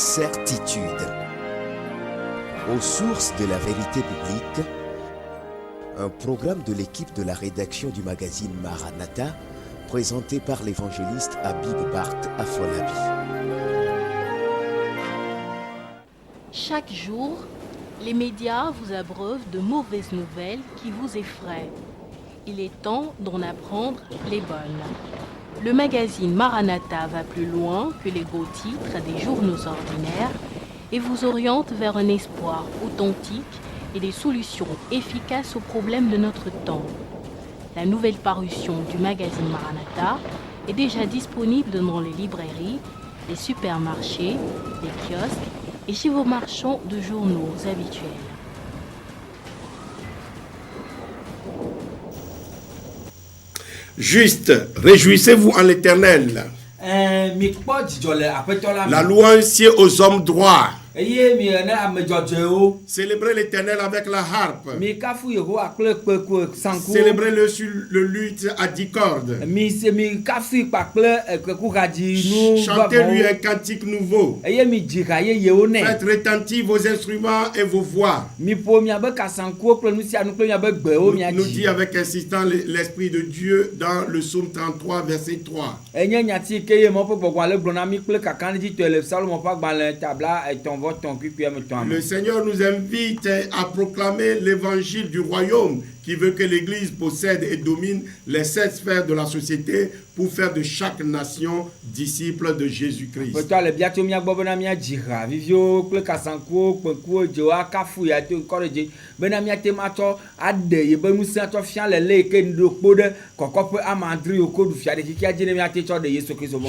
certitude. Aux sources de la vérité biblique, un programme de l'équipe de la rédaction du magazine Maranatha, présenté par l'évangéliste Habib Bart Afolabi. Chaque jour, les médias vous abreuvent de mauvaises nouvelles qui vous effraient. Il est temps d'en apprendre les bonnes. Le magazine Maranatha va plus loin que les gros titres des journaux ordinaires et vous oriente vers un espoir authentique et des solutions efficaces aux problèmes de notre temps. La nouvelle parution du magazine Maranatha est déjà disponible dans les librairies, les supermarchés, les kiosques et chez vos marchands de journaux habituels. Juste, réjouissez-vous en l'Éternel. La louange sied aux hommes droits. Célébrez l'Éternel avec la harpe. Célébrez-le sur le luth à 10 cordes. Chantez-lui un cantique nouveau. Faites retentir vos instruments et vos voix. Nous dit avec insistance l'Esprit de Dieu dans le psaume 33, verset 3. Le Seigneur nous invite à proclamer l'évangile du royaume qui veut que l'Église possède et domine les 7 sphères de la société pour faire de chaque nation disciple de Jésus-Christ.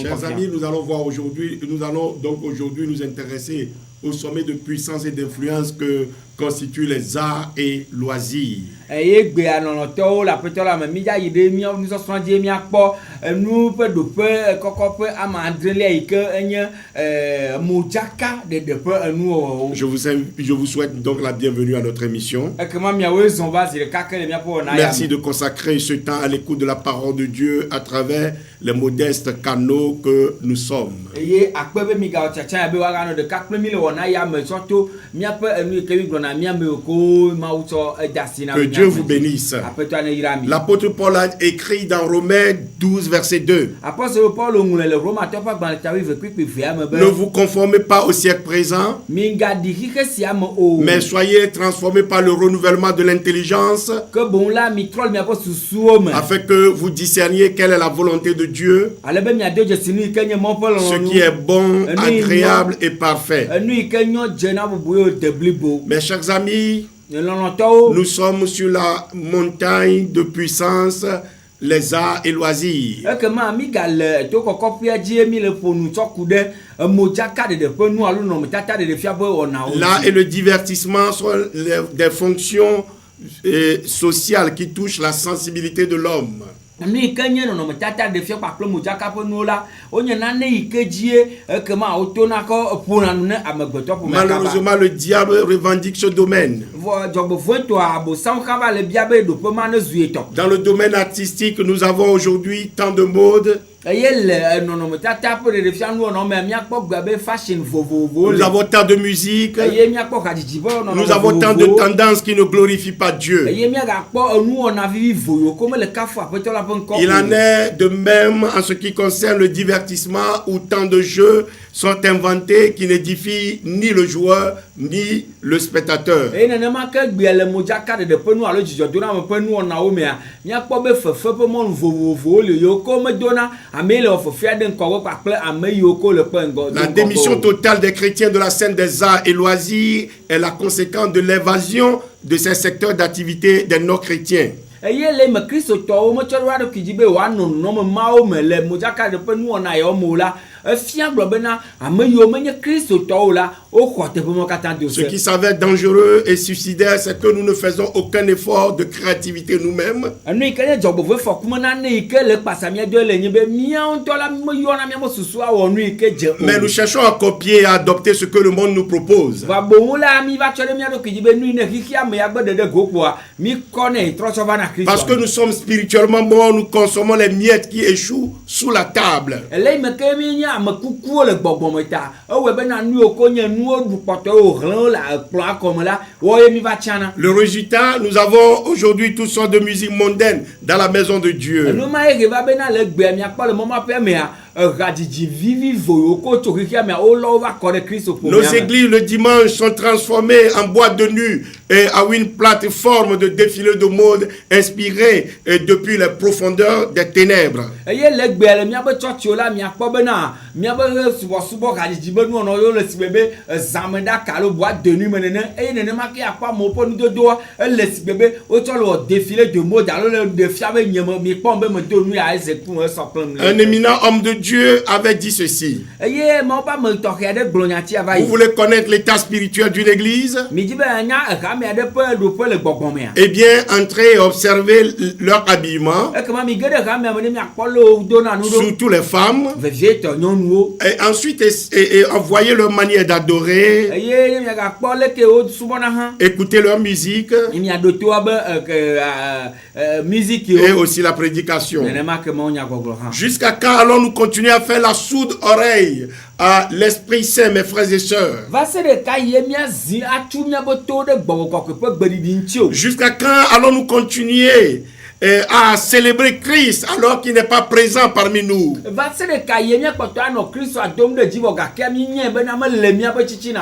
Chers amis, nous allons donc aujourd'hui nous intéresser au sommet de puissance et d'influence que constituent les arts et loisirs. Je vous souhaite donc la bienvenue à notre émission. Merci de consacrer ce temps à l'écoute de la parole de Dieu à travers les modestes canaux que nous sommes. Que Dieu vous bénisse. L'apôtre Paul a écrit dans Romains 12, verset 2. Ne vous conformez pas au siècle présent, mais soyez transformés par le renouvellement de l'intelligence, afin que vous discerniez quelle est la volonté de Dieu, ce qui est bon, agréable et parfait. Mes chers amis, nous sommes sur la montagne de puissance, les arts et loisirs. Là et le divertissement sont des fonctions sociales qui touchent la sensibilité de l'homme. Malheureusement, le diable revendique ce domaine. Dans le domaine artistique, nous avons aujourd'hui tant de modes. Nous avons tant de musique. Nous avons tant de tendances qui ne glorifient pas Dieu. Il en est de même en ce qui concerne le divertissement où tant de jeux sont inventés qui n'édifient ni le joueur ni le spectateur. La démission totale des chrétiens de la scène des arts et loisirs est la conséquence de l'évasion de ces secteurs d'activité des non-chrétiens. Ce qui s'avère dangereux et suicidaire, c'est que nous ne faisons aucun effort de créativité nous-mêmes. Mais nous cherchons à copier et à adopter ce que le monde nous propose. Parce que nous sommes spirituellement morts, nous consommons les miettes qui échouent sous la table. Le résultat, nous avons aujourd'hui toutes sortes de musique mondaine dans la maison de Dieu. Nos églises le dimanche sont transformées en boîte de nuit et à une plateforme de défilé de mode inspirée depuis les profondeurs des ténèbres. Un éminent homme de Dieu avait dit ceci. Vous voulez connaître l'état spirituel d'une église? Eh bien, entrez et observez leur habillement, surtout les femmes, et ensuite voyez leur manière d'adorer, écoutez leur musique, et aussi la prédication. Jusqu'à quand allons-nous continuer à faire la sourde oreille à l'Esprit Saint, mes frères et sœurs? Jusqu'à quand allons-nous continuer à célébrer Christ alors qu'il n'est pas présent parmi nous?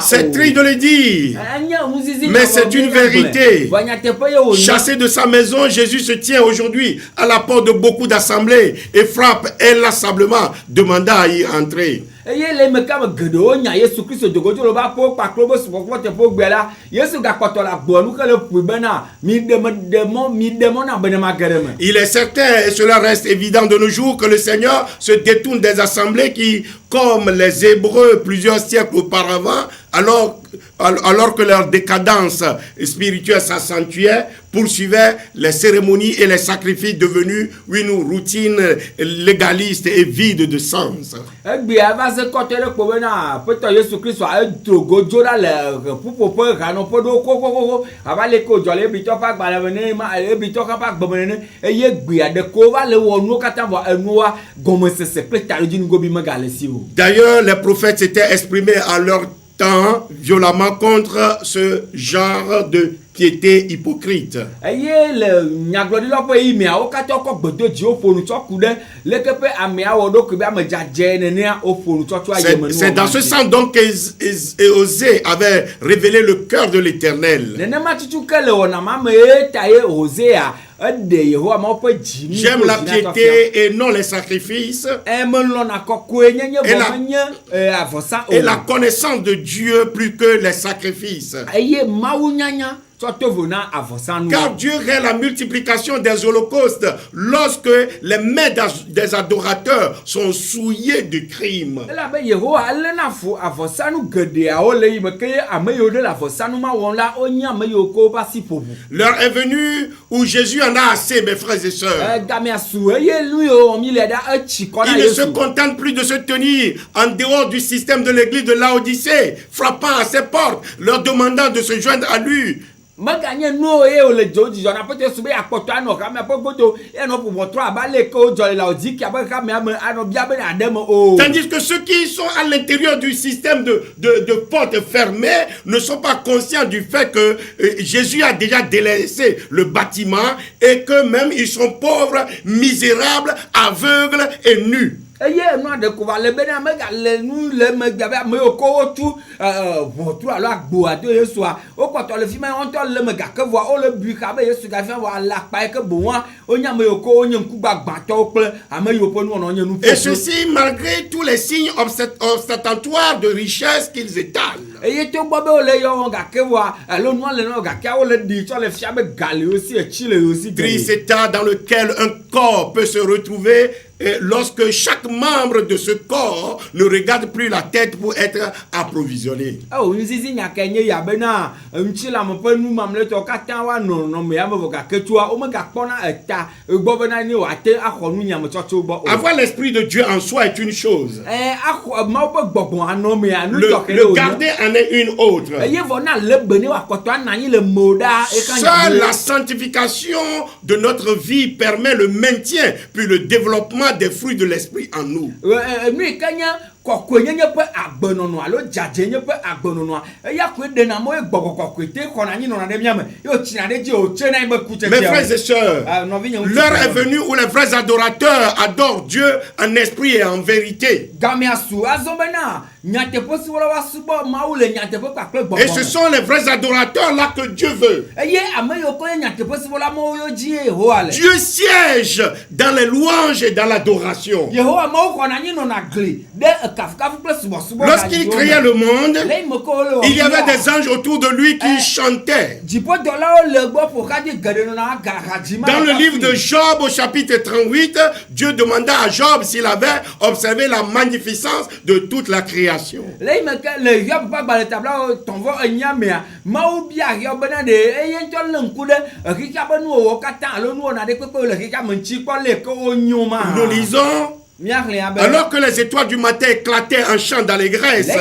C'est triste de le dire, mais c'est une vérité. Chassé de sa maison, Jésus se tient aujourd'hui à la porte de beaucoup d'assemblées et frappe inlassablement, demandant à y entrer. Il est certain, et cela reste évident de nos jours, que le Seigneur se détourne des assemblées qui, comme les Hébreux plusieurs siècles auparavant, alors que leur décadence spirituelle s'accentuait, poursuivaient les cérémonies et les sacrifices devenus une routine légaliste et vide de sens. D'ailleurs, les prophètes s'étaient exprimés à leur temps violemment contre ce genre de piété hypocrite. C'est dans ce sens donc qu'Osée avait révélé le cœur de l'Éternel. J'aime la piété et non les sacrifices, et la connaissance de Dieu plus que les sacrifices. Car Dieu rend la multiplication des holocaustes lorsque les mains des adorateurs sont souillées de crimes. L'heure est venue où Jésus en a assez, mes frères et sœurs. Il ne se contente plus de se tenir en dehors du système de l'église de Laodicée, frappant à ses portes, leur demandant de se joindre à lui. Tandis que ceux qui sont à l'intérieur du système de portes fermées ne sont pas conscients du fait que Jésus a déjà délaissé le bâtiment et que même ils sont pauvres, misérables, aveugles et nus. Et ceci malgré tous les signes ostentatoires de richesse qu'ils étalent. Triste état dans lequel un corps peut se retrouver lorsque chaque membre de ce corps ne regarde plus la tête pour être approvisionné. Avoir l'esprit de Dieu en soi est une chose. Le garder en est une autre. Seule la sanctification de notre vie permet le maintien puis le développement des fruits de l'esprit en nous. kɔkɔenyenye ƒe agbenɔnɔ alo dzadzenye ƒe agbenɔnɔ eya koe ɖena mɔ ye gbɔgbɔ kɔkɔete xɔna anyi nɔna ɖe miame ye wotsina ɖe dzi wòtse na yi be kutsetse. Mes frères et sœurs, l'heure est venue où les vrais adorateurs adorent Dieu en esprit et en vérité. Gamiasu azɔ bena nyateƒe si wɔla wa subɔ Mawu le nyateƒe kpakple gbɔgbɔ. Et ce sont les vrais adorateurs là que Dieu veut. Eye ame yiwo ko ye nyateƒe si wɔla Mawu yo dzi Yehowa le. Dieu siège dans les louanges et dans l'adoration. Yehowa Mawu xɔna anyi nɔna gli ɖe kafukafu kple subɔsubɔ. Lorsqu'il créait le monde, il y avait des anges autour de lui qui chantaient. Dans le livre de Job au chapitre 38, Dieu demanda à Job s'il avait observé la magnificence de toute la création. Nous lisons: alors que les étoiles du matin éclataient en chant d'allégresse, et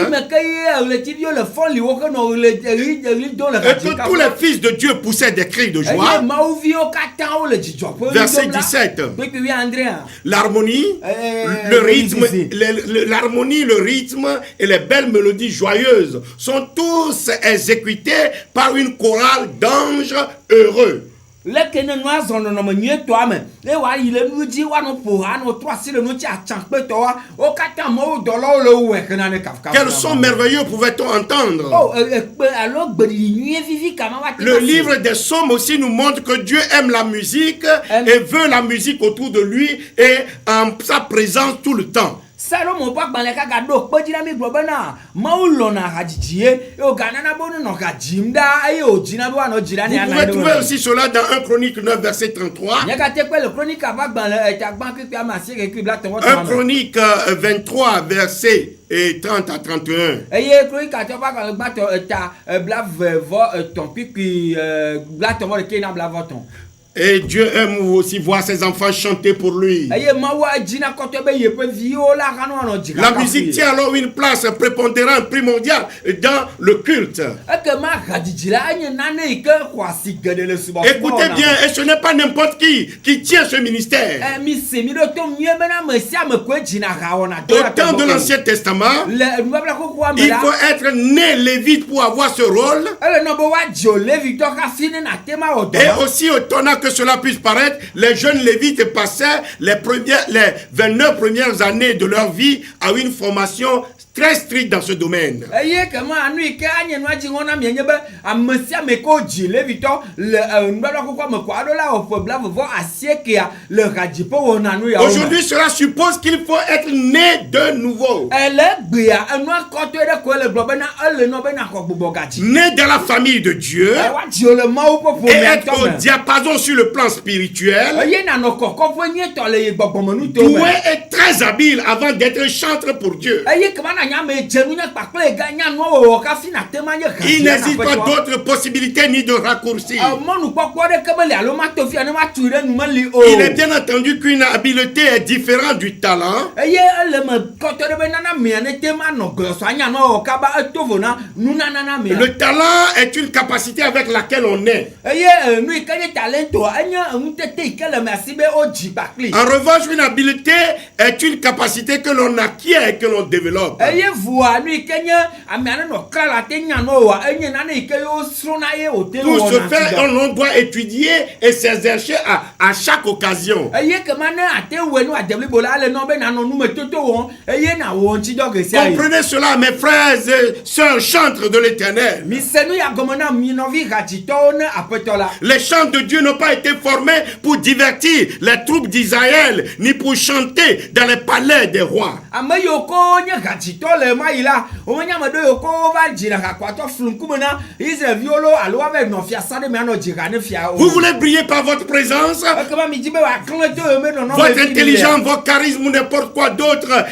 que tous les fils de Dieu poussaient des cris de joie. Verset 17. L'harmonie, le rythme, l'harmonie, le rythme et les belles mélodies joyeuses sont tous exécutés par une chorale d'anges heureux. Quels sont merveilleux pouvait-on entendre? Le livre des Psaumes aussi nous montre que Dieu aime la musique et veut la musique autour de lui et en sa présence tout le temps. Salomon pas baleka gado kpedina mi glo bena maulona hajijie o ganana bonu no gajimda ayo jina bo ano jira ni ana. Vous pouvez trouver aussi cela dans 1 Chronique 9 verset 33. 1 Chronique 23 verset 30 à 31. Et Dieu aime aussi voir ses enfants chanter pour lui. La musique tient alors une place prépondérante, primordiale dans le culte. Écoutez bien, et ce n'est pas n'importe qui tient ce ministère. Au temps de l'Ancien Testament, il faut être né lévite pour avoir ce rôle. Et aussi au temps que cela puisse paraître, les jeunes lévites passaient les 29 premières années de leur vie à une formation très stricte dans ce domaine. Aujourd'hui, cela suppose qu'il faut être né de nouveau. Né dans la famille de Dieu et être au diapason sur le plan spirituel. Doué et très habile avant d'être chanteur pour Dieu. Il n'existe pas d'autre possibilité ni de raccourci. Il est bien entendu qu'une habileté est différente du talent. Le talent est une capacité avec laquelle on est. En revanche, une habileté est une capacité que l'on acquiert et que l'on développe. Tout se fait, on doit étudier et s'exercer à chaque occasion. Comprenez cela, mes frères et sœurs, chantres de l'Éternel. Les chants de Dieu n'ont pas été formés pour divertir les troupes d'Israël, ni pour chanter dans les palais des rois. Vous voulez briller par votre présence, votre intelligence, votre charisme ou n'importe quoi d'autre,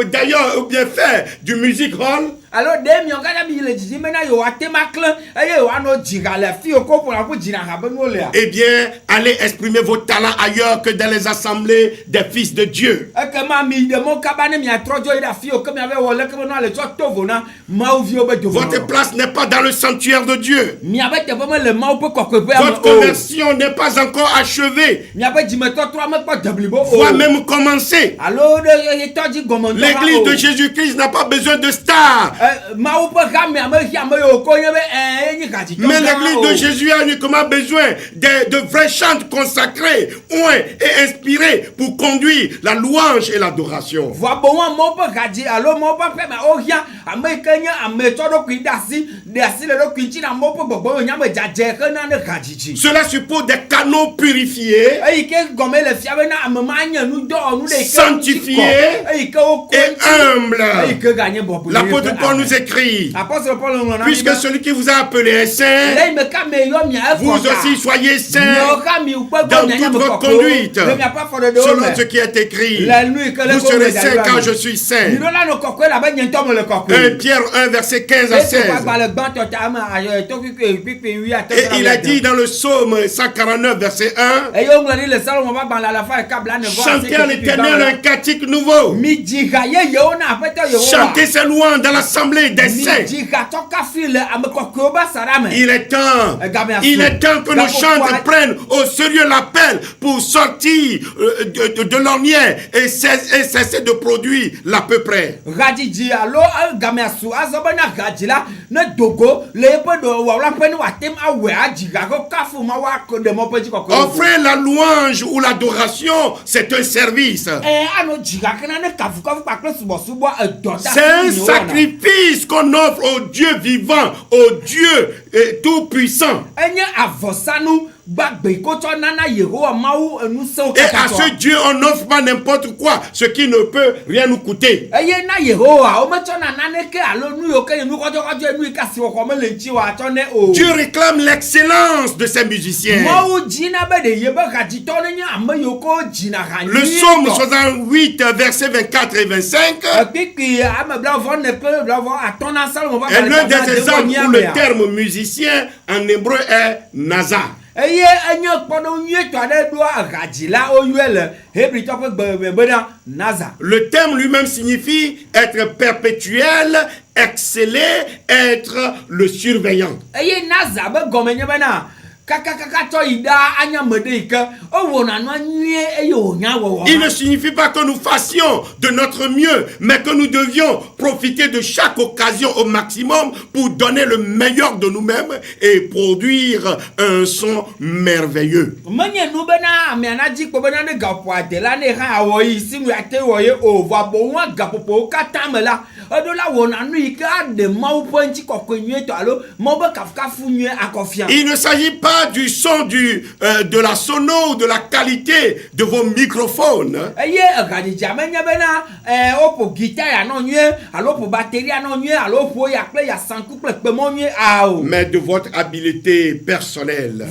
d'ailleurs, ou bien faire du music hall. Alors des mi onga bi le didi mena yo atemakle eye yo ano djira le fi oko pour la pour djina ha benu le. Eh bien, allez exprimer vos talents ailleurs que dans les assemblées des fils de Dieu. E ke ma mi de mon kabane mi atrojo ida fi oko mi ave wo le ke no le to tovona ma uvi obe do. Votre place n'est pas dans le sanctuaire de Dieu. Mi ave te bama le ma ope kokwe Votre conversion n'est pas encore achevée. Mi ave djime to 3 me pas deblibo. Va même commencer. Alors de to di gomonto. L'église de Jésus-Christ n'a pas besoin de stars. Ma ope ga mi ame hi ame yo ko nyebe ni gaji. Mais l'église de Jésus a uniquement besoin de vrais chants consacrés, ouins et inspirés pour conduire la louange et l'adoration. Voa bon mo pe gaji alors mo pe pe ma o hia ame kenya ame to do kwidasi de asi le do kwinchi na mo pe gbogbo nyame jaje ke na ne gaji chi. Cela suppose des canaux purifiés, sanctifiés et humbles. L'apôtre Paul nous écrit, puisque celui qui vous a appelé est saint, vous aussi soyez saints dans toute votre conduite, selon ce qui est écrit. Vous serez saints car je suis saint. 1 Pierre 1 verset 15 à 16. Et il a dit dans le psaume 149 verset 1, chantez à l'Éternel un cantique nouveau. Chantez ses louanges dans l'assemblée des saints. Il est temps que nos chants prennent au sérieux l'appel pour sortir de l'ornière et cesser de produire l'à peu près. Offrir la louange ou l'adoration, c'est un service. C'est un sacrifice qu'on offre au Dieu vivant, au Dieu tout-puissant. Et à ce Dieu, on n'offre pas n'importe quoi, ce qui ne peut rien nous coûter. Dieu réclame l'excellence de ses musiciens. Le psaume 68, versets 24 et 25 est l'un des exemples où le terme musicien en hébreu est naza. Le terme lui-même signifie être perpétuel, exceller, être le surveillant. Il ne signifie pas que nous fassions de notre mieux, mais que nous devions profiter de chaque occasion au maximum pour donner le meilleur de nous-mêmes et produire un son merveilleux. Il ne s'agit pas du son de la sono ou de la qualité de vos microphones. Mais de votre habileté personnelle.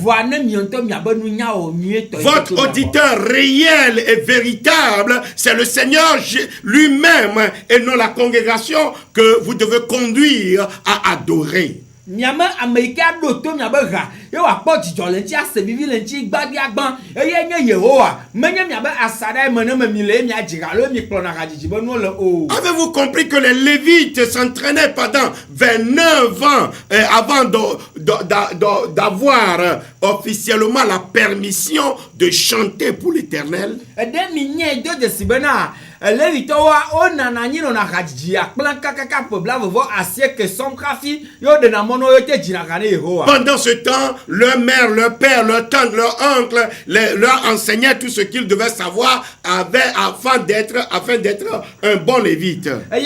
Votre auditeur réel et véritable, c'est le Seigneur lui-même et non la congrégation que vous devez conduire à adorer. Avez-vous compris que les Lévites s'entraînaient pendant 29 ans avant d'avoir officiellement la permission de chanter pour l'Éternel? Pendant ce temps, leur mère, leur père, leur tante, leur oncle leur enseignaient tout ce qu'ils devaient savoir afin d'être un bon lévite. Et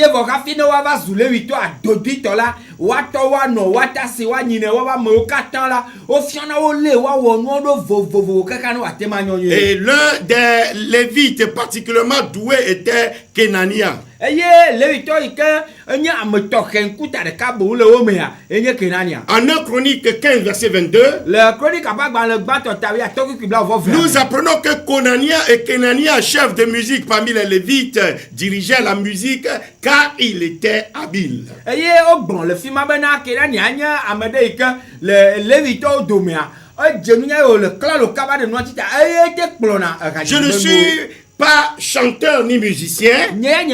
l'un des lévites particulièrement doués et était Kenania. Eye levito ike enye ametoken kuta de kabo le omea enye Kenania. En 1 Chronique 15, verset 22, Le chronique abagba le gbato tawi atoki kibla vo vra. nous apprenons que Konania et Kenania, chef de musique parmi les Lévites, dirigeaient la musique car il était habile. Eye ogbon le fima bena Kenania anya amede ike le levito domea. Jenunya o le clan le kaba de noitita eye te plona. Je ne suis pas chanteur ni musicien, mais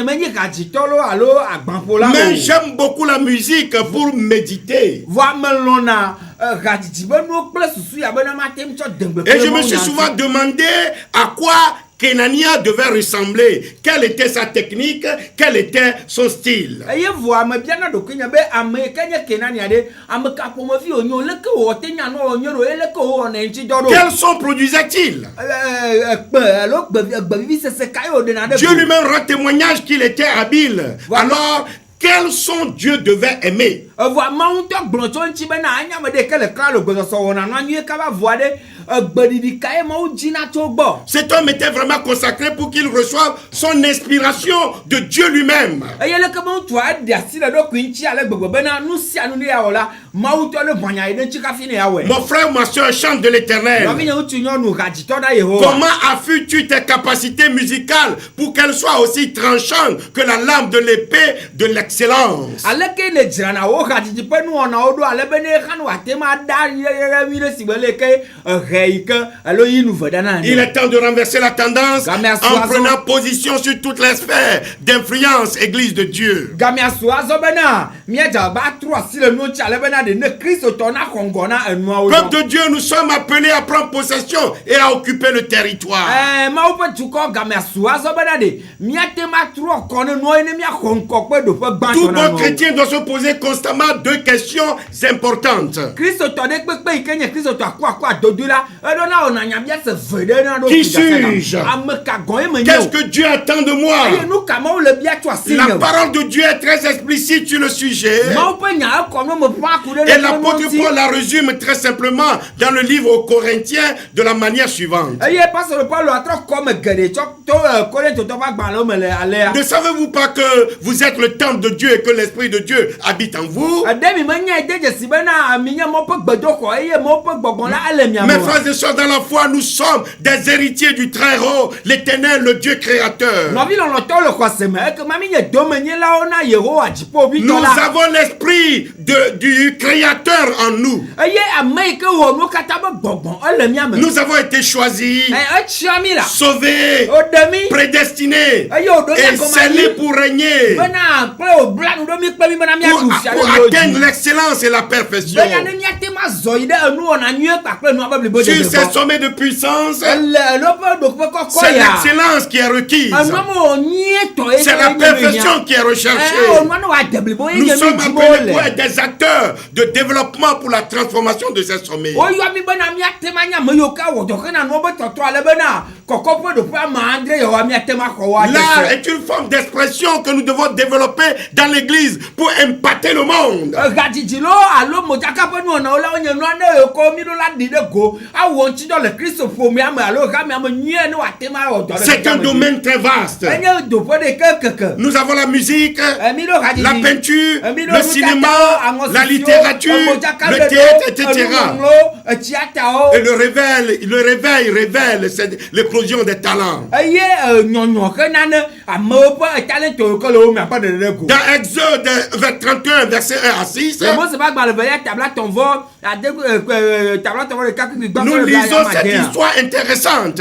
j'aime beaucoup la musique pour méditer. Et je me suis souvent demandé à quoi Kenania devait ressembler, quelle était sa technique, quel était son style. Quel son produisait-il? Dieu lui-même rend témoignage qu'il était habile. Alors, quel son Dieu devait aimer? Cet homme était vraiment consacré pour qu'il reçoive son inspiration de Dieu lui-même. Mon frère, ma soeur, chante de l'Éternel. Comment affûtes-tu tes capacités musicales pour qu'elles soient aussi tranchantes que la lame de l'épée de l'excellence? Il est temps de renverser la tendance en prenant position sur toutes les sphères d'influence, Église de Dieu. Peuple de Dieu, nous sommes appelés à prendre possession et à occuper le territoire. Tout bon chrétien doit se poser constamment 2 questions importantes. Qui suis-je? Qu'est-ce que Dieu attend de moi? La parole de Dieu est très explicite sur le sujet. Et l'apôtre Paul la résume très simplement dans le livre aux Corinthiens de la manière suivante. Ne savez-vous pas que vous êtes le temple de Dieu et que l'Esprit de Dieu habite en vous? Mes frères et sœurs dans la foi, nous sommes des héritiers du Très-Haut, l'Éternel, le Dieu créateur. Nous avons l'esprit du Créateur en nous. Nous avons été choisis, sauvés, prédestinés et scellés pour régner, pour atteindre l'excellence et la perfection. Sur ces sommets de puissance, c'est l'excellence qui est requise. C'est la perfection qui est recherchée. Nous sommes appelés pour être des acteurs de développement pour la transformation de ces sommets. L'art est une forme d'expression que nous devons développer dans l'église pour impacter le monde. C'est un domaine très vaste. Nous avons la musique, la peinture, le cinéma, la littérature, le théâtre, etc. Et le réveil révèle l'éclosion des talents. Dans Exode 31, verset 1 à 6, nous lisons cette histoire intéressante.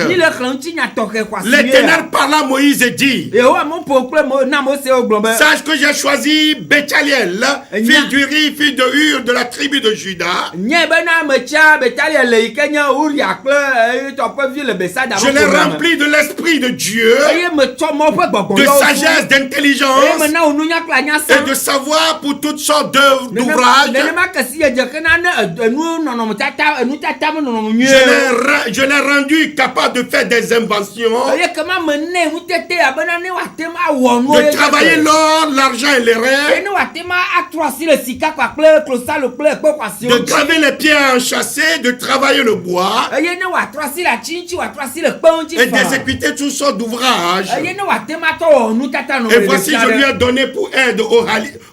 L'Éternel parla à Moïse et dit: sache que j'ai choisi Béthaliel, fils d'Uri, fils de Hur, de la tribu de Juda. Je l'ai rempli de l'Esprit de Dieu, de sagesse, d'intelligence et de savoir pour toutes sortes d'ouvrages. Je l'ai rendu capable de faire des inventions, de travailler l'or, l'argent et les reins, de graver les pierres enchâssées, de travailler le bois et d'exécuter toutes sortes d'ouvrages. Et voici, je lui ai donné pour aide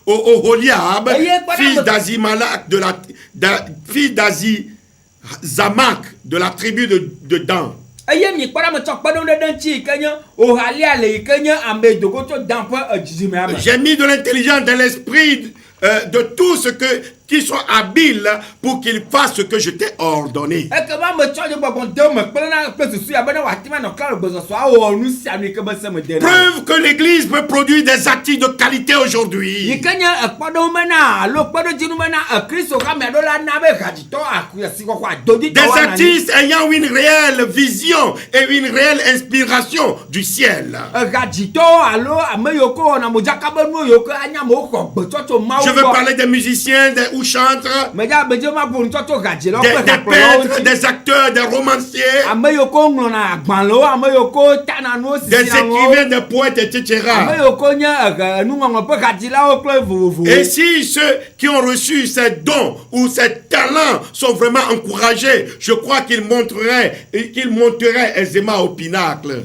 Oholiab, fils d'Azimalak, fils d'Azizamak, de la tribu de Dan. J'ai mis de l'intelligence dans l'esprit de tous ceux qui sont habiles pour qu'ils fassent ce que je t'ai ordonné. Preuve que l'église peut produire des actifs de qualité aujourd'hui. Des artistes ayant une réelle vision et une réelle inspiration du ciel. Je veux parler des musiciens, ou chantres, des peintres, des acteurs, des romanciers, des écrivains, des poètes, etc. Et si ceux qui ont reçu ces dons ou ces talents sont vraiment encouragés, je crois qu'ils monteraient aisément au pinacle.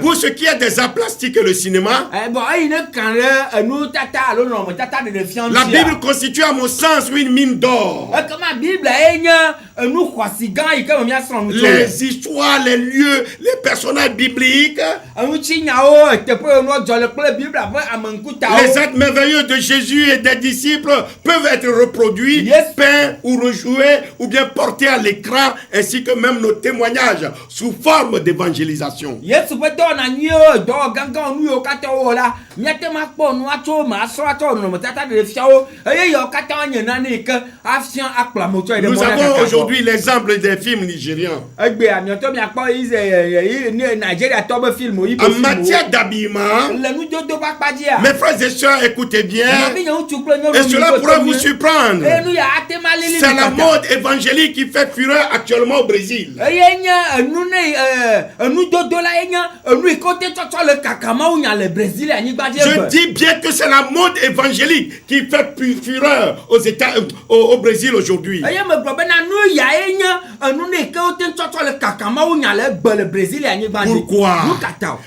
Pour ce qui est des arts plastiques et le cinéma, la Bible constitue à mon sens une mine d'or. Les histoires, les lieux, les personnages bibliques, les actes merveilleux de Jésus et des disciples peuvent être reproduits, peints ou rejoués ou bien portés à l'écran, ainsi que même nos témoignages sous forme d'évangélisation. Nous avons aujourd'hui l'exemple des films nigérians. En matière d'habillement, mes frères et sœurs, écoutez bien, et cela pourra vous surprendre. C'est la mode évangélique qui fait fureur actuellement au Brésil. Je dis bien que c'est la mode évangélique qui fait fureur au Brésil aujourd'hui. Pourquoi?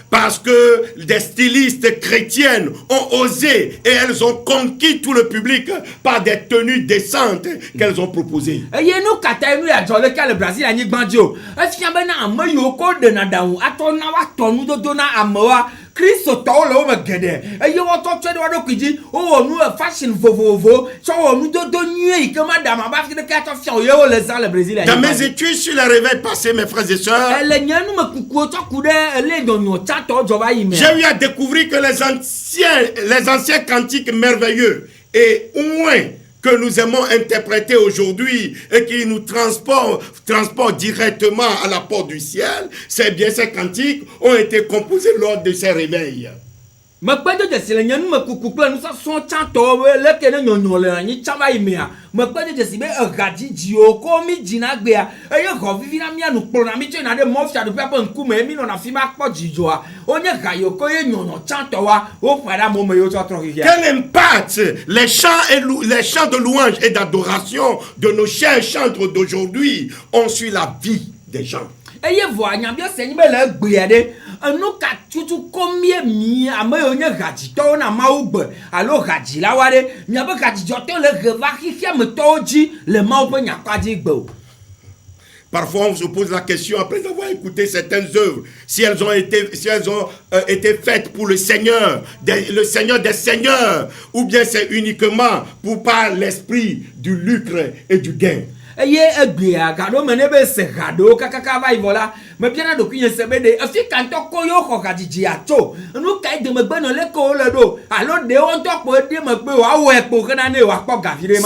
Parce que des stylistes chrétiennes ont osé et elles ont conquis tout le public par des tenues décentes qu'elles ont proposées. Dans mes études sur le réveil passé, mes frères et sœurs, j'ai eu à découvrir que les anciens cantiques merveilleux et moins que nous aimons interpréter aujourd'hui et qui nous transportent directement à la porte du ciel, c'est bien ces cantiques ont été composés lors de ces réveils. Quel impact les chants de louange et d'adoration de nos chers chantres d'aujourd'hui ont sur la vie des gens. Parfois, on se pose la question, après avoir écouté certaines œuvres, si elles ont été faites pour le Seigneur des Seigneurs, ou bien c'est uniquement pour par l'esprit du lucre et du gain.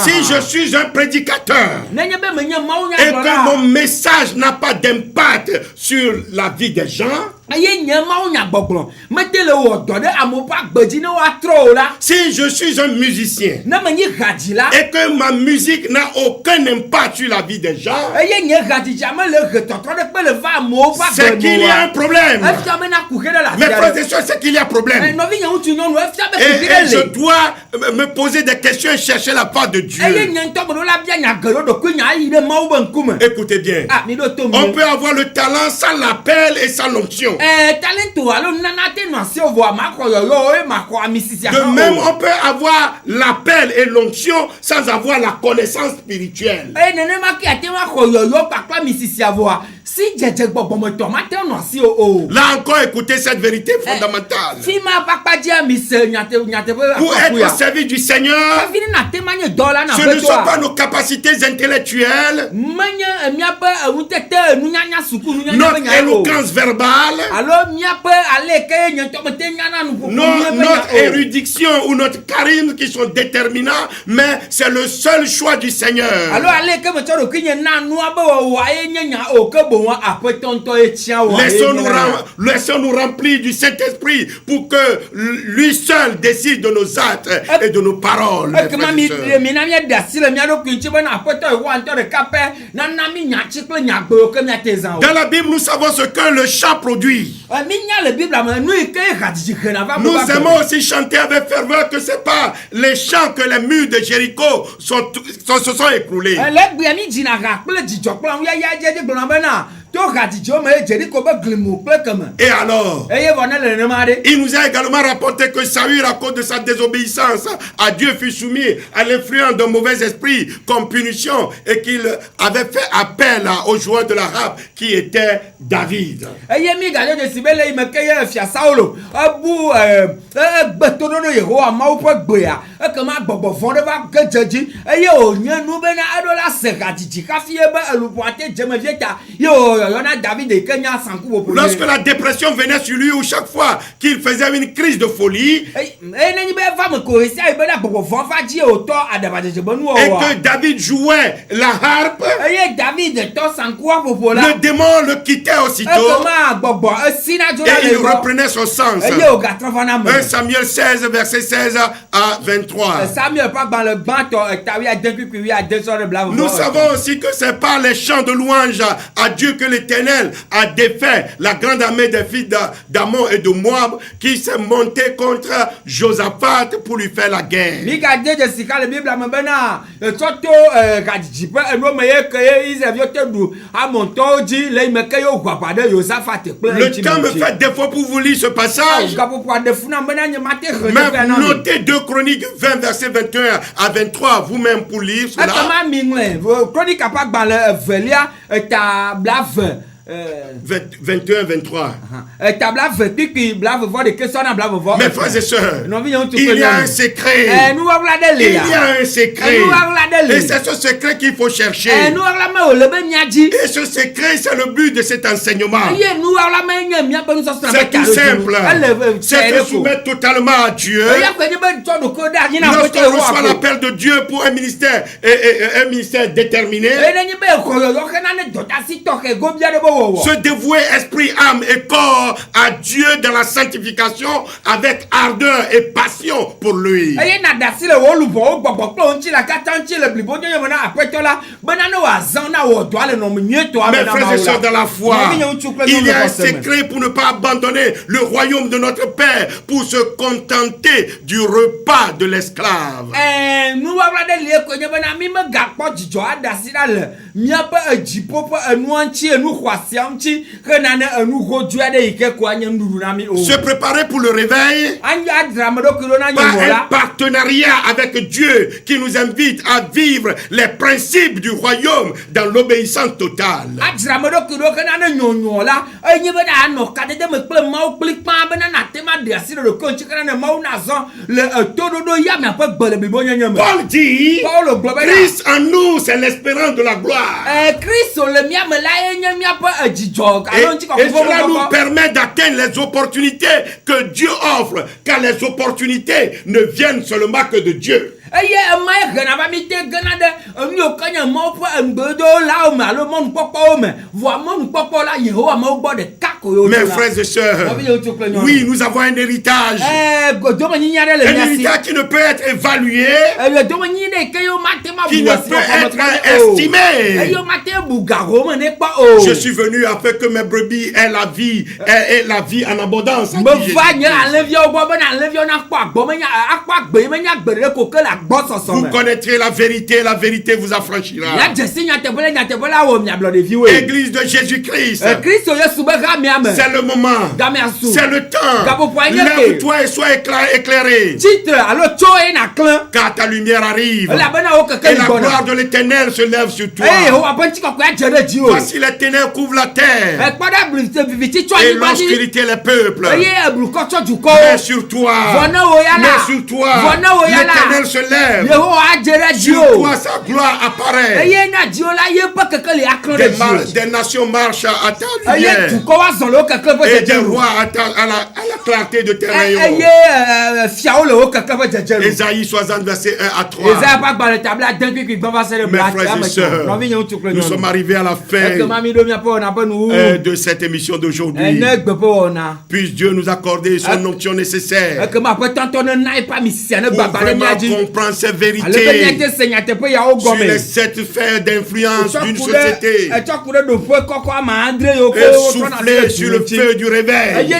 Si je suis un prédicateur et que mon message n'a pas d'impact sur la vie des gens, si je suis un musicien et que ma musique n'a aucun impact sur la vie des gens, c'est qu'il y a un problème. Mes frères et sœurs, c'est qu'il y a un problème. Et je dois me poser des questions et chercher la part de Dieu. Écoutez bien. On peut avoir le talent sans l'appel et sans l'onction. De même, on peut avoir l'appel et l'onction sans avoir la connaissance spirituelle. Là encore, écoutez cette vérité fondamentale. Pour être au service du Seigneur, ce ne sont pas nos capacités intellectuelles, notre éloquence verbale, notre érudition ou notre charisme qui sont déterminants, mais c'est le seul choix du Seigneur. Laissons-nous remplir du Saint-Esprit pour que lui seul décide de nos actes et de nos paroles. Dans la Bible, nous savons ce que le chant produit. Nous aimons aussi chanter avec ferveur que ce n'est pas les chants que les murs de Jéricho se sont écroulés. Et alors, il nous a également rapporté que Saül, à cause de sa désobéissance à Dieu, fut soumis à l'influence d'un mauvais esprit comme punition et qu'il avait fait appel au joueur de la harpe qui était David. Lorsque la dépression venait sur lui ou chaque fois qu'il faisait une crise de folie, et que David jouait la harpe, le démon le quittait aussitôt et il reprenait son sens. 1 Samuel 16, verset 16 à 23. Nous savons aussi que c'est par les chants de louange à Dieu que l'Éternel a défait la grande armée des fils d'Ammon et de Moab qui s'est montée contre Josaphat pour lui faire la guerre. Le temps me fait défaut pour vous lire ce passage. Mais notez 2 Chroniques 20 verset 21 à 23 vous-même pour lire cela. 21, 23. Mes frères et sœurs, il y a un secret. Il y a un secret. Et c'est ce secret qu'il faut chercher. Et ce secret, c'est le but de cet enseignement. C'est tout simple. C'est de soumettre totalement à Dieu. Lorsqu'on reçoit l'appel de Dieu pour un ministère déterminé, se dévouer esprit, âme et corps à Dieu dans la sanctification avec ardeur et passion pour lui. Mes frères et sœurs dans la foi, il y a un secret pour ne pas abandonner le royaume de notre Père pour se contenter du repas de l'esclave. Se préparer pour le réveil par un partenariat avec Dieu qui nous invite à vivre les principes du royaume dans l'obéissance totale. Paul dit, Christ en nous, c'est l'espérance de la gloire. Et cela nous permet d'atteindre les opportunités que Dieu offre, car les opportunités ne viennent seulement que de Dieu. Mes frères et sœurs, oui, nous avons un héritage. Un héritage qui ne peut être évalué, qui ne peut être estimé. Je suis venu afin que mes brebis aient la vie, aient la vie en abondance. Vous connaîtrez la vérité vous affranchira. Église de Jésus-Christ, c'est le moment, c'est le temps. Lève-toi et sois éclairé, car ta lumière arrive et la gloire de l'Éternel se lève sur toi. Voici les ténèbres couvrent la terre et l'obscurité les peuples. Mais sur toi, l'Éternel se lève. Sur toi, sa gloire apparaît. Des nations marchent à ta lumière et des rois à la clarté de tes rayons. Ésaïe 60, verset 1 à 3. Mes frères et sœurs, nous sommes arrivés à la fin de cette émission d'aujourd'hui. Puisse Dieu nous accorder son onction nécessaire pour vraiment comprendre ces vérités sur les 7 sphères d'influence d'une société et souffler sur le feu du réveil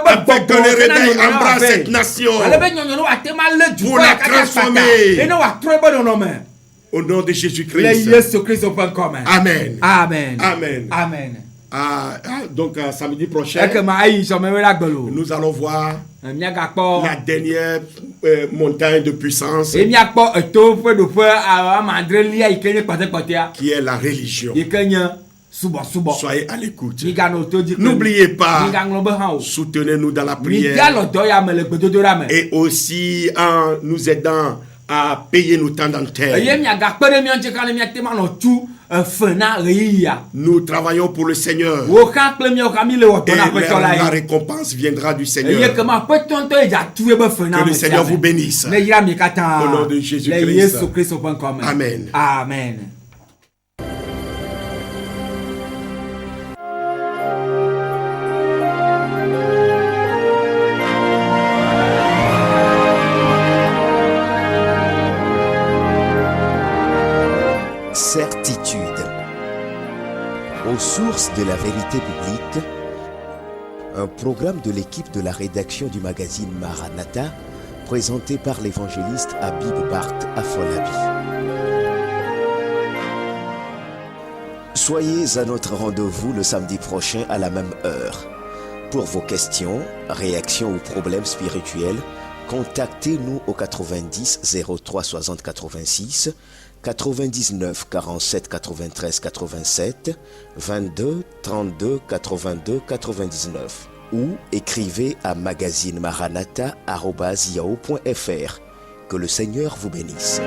afin que le réveil embrasse cette nation pour la transformer au nom de Jésus-Christ. Amen. Amen. Amen. Amen. Donc samedi prochain, nous allons voir la dernière montagne de puissance qui est la religion. Soyez à l'écoute. N'oubliez pas, soutenez-nous dans la prière et aussi en nous aidant à payer nos temps d'antenne. Nous travaillons pour le Seigneur et la récompense viendra du Seigneur. Que le Seigneur vous bénisse. Au nom de Jésus-Christ. Amen. Amen. Certitude. Aux sources de la vérité biblique, un programme de l'équipe de la rédaction du magazine Maranatha, présenté par l'évangéliste Habib Bart Afolabi. Soyez à notre rendez-vous le samedi prochain à la même heure. Pour vos questions, réactions ou problèmes spirituels, contactez-nous au 90 03 60 86, 99 47 93 87, 22 32 82 99 ou écrivez à magazinemaranatha@yahoo.fr. Que le Seigneur vous bénisse.